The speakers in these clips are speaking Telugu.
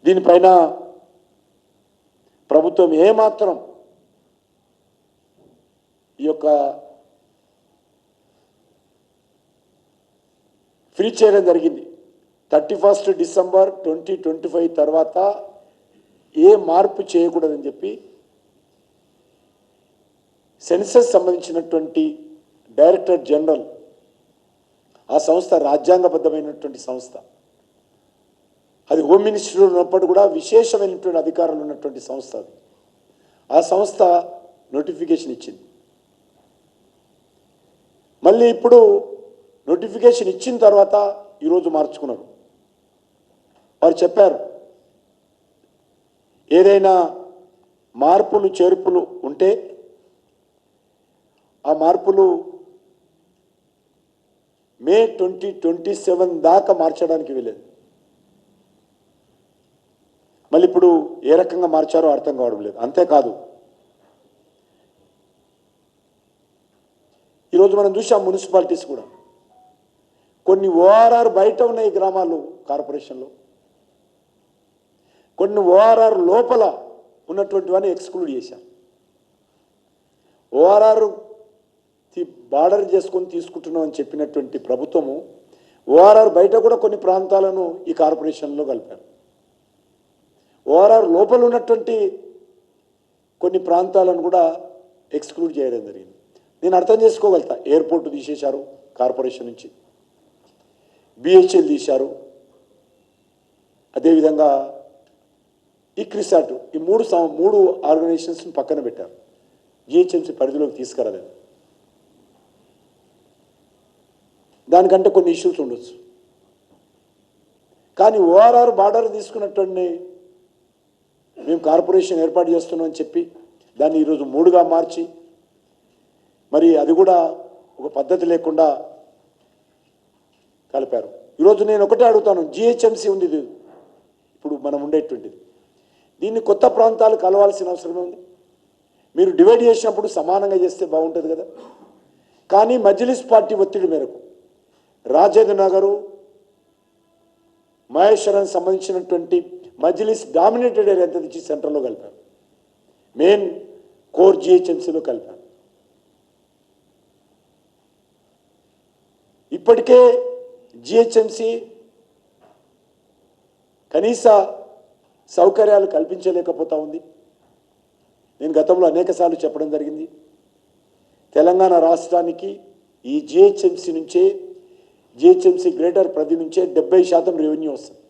దీనిపైన ప్రభుత్వం ఏమాత్రం ఈ యొక్క ఫ్రీ చేయడం జరిగింది. 31 డిసెంబర్ 2025 తర్వాత ఏ మార్పు చేయకూడదని చెప్పి సెన్సస్ సంబంధించినటువంటి డైరెక్టర్ జనరల్, ఆ సంస్థ రాజ్యాంగబద్ధమైనటువంటి సంస్థ, అది హోమ్ మినిస్టర్ ఉన్నప్పుడు కూడా విశేషమైనటువంటి అధికారాలు ఉన్నటువంటి సంస్థ అది. ఆ సంస్థ నోటిఫికేషన్ ఇచ్చింది. మళ్ళీ ఇప్పుడు నోటిఫికేషన్ ఇచ్చిన తర్వాత ఈరోజు మార్చుకున్నారు. వారు చెప్పారు, ఏదైనా మార్పులు చేర్పులు ఉంటే ఆ మార్పులు మే 2027 దాకా మార్చడానికి వీలేదు. మళ్ళీ ఇప్పుడు ఏ రకంగా మార్చారో అర్థం కావడం లేదు. అంతేకాదు, ఈరోజు మనం చూసాం మున్సిపాలిటీస్ కూడా కొన్ని ఓఆర్ఆర్ బయట ఉన్నాయి గ్రామాలు కార్పొరేషన్లో, కొన్ని ఓఆర్ఆర్ లోపల ఉన్నటువంటివన్నీ ఎక్స్క్లూడ్ చేశారు. ఓఆర్ఆర్ బార్డర్ చేసుకొని తీసుకుంటున్నాం అని చెప్పినటువంటి ప్రభుత్వము ఓఆర్ఆర్ బయట కూడా కొన్ని ప్రాంతాలను ఈ కార్పొరేషన్లో కలిపారు. ఓఆర్ఆర్ లోపల ఉన్నటువంటి కొన్ని ప్రాంతాలను కూడా ఎక్స్క్లూడ్ చేయడం జరిగింది. నేను అర్థం చేసుకోగలుగుతా. ఎయిర్పోర్ట్ తీసేశారు కార్పొరేషన్ నుంచి, బిహెచ్ఎల్ తీశారు, అదేవిధంగా ఇక్రిసాట్, ఈ మూడు ఆర్గనైజేషన్స్ని పక్కన పెట్టారు. జిహెచ్ఎంసీ పరిధిలోకి తీసుకురాలేదు. దానికంటే కొన్ని ఇష్యూస్ ఉండొచ్చు. కానీ ఓఆర్ఆర్ బార్డర్ తీసుకున్నటువంటి మేము కార్పొరేషన్ ఏర్పాటు చేస్తున్నాం అని చెప్పి దాన్ని ఈరోజు 3గా మార్చి, మరి అది కూడా ఒక పద్ధతి లేకుండా కలిపారు. ఈరోజు నేను ఒకటే అడుగుతాను, జిహెచ్ఎంసీ ఉంది ఇప్పుడు మనం ఉండేటువంటిది, దీన్ని కొత్త ప్రాంతాలు కలవాల్సిన అవసరం ఉంది. మీరు డివైడ్ చేసినప్పుడు సమానంగా చేస్తే బాగుంటుంది కదా. కానీ మజ్లిస్ పార్టీ ఒత్తిడి మేరకు రాజేంద్ర నగరు, మహేశ్వరానికి సంబంధించినటువంటి మజ్లిస్ డామినేటెడ్ ఏరియా అంతా తెచ్చి సెంటర్లో కలిపారు, మెయిన్ కోర్ జిహెచ్ఎంసీలో కలిపారు. ఇప్పటికే జిహెచ్ఎంసీ కనీస సౌకర్యాలు కల్పించలేకపోతా ఉంది. నేను గతంలో అనేకసార్లు చెప్పడం జరిగింది, తెలంగాణ రాష్ట్రానికి ఈ జిహెచ్ఎంసీ గ్రేటర్ పరిధి నుంచే 70% రెవెన్యూ వస్తుంది.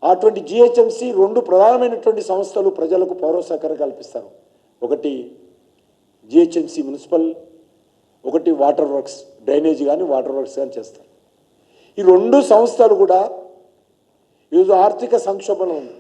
అటువంటి జిహెచ్ఎంసీ 2 ప్రధానమైనటువంటి సంస్థలు ప్రజలకు పౌర సహకారం కల్పిస్తారు. ఒకటి జిహెచ్ఎంసీ మున్సిపల్, ఒకటి వాటర్ వర్క్స్, డ్రైనేజ్ కానీ వాటర్ వర్క్స్ కానీ చేస్తారు. ఈ 2 సంస్థలు కూడా ఈరోజు ఆర్థిక సంక్షోభంలో ఉంది.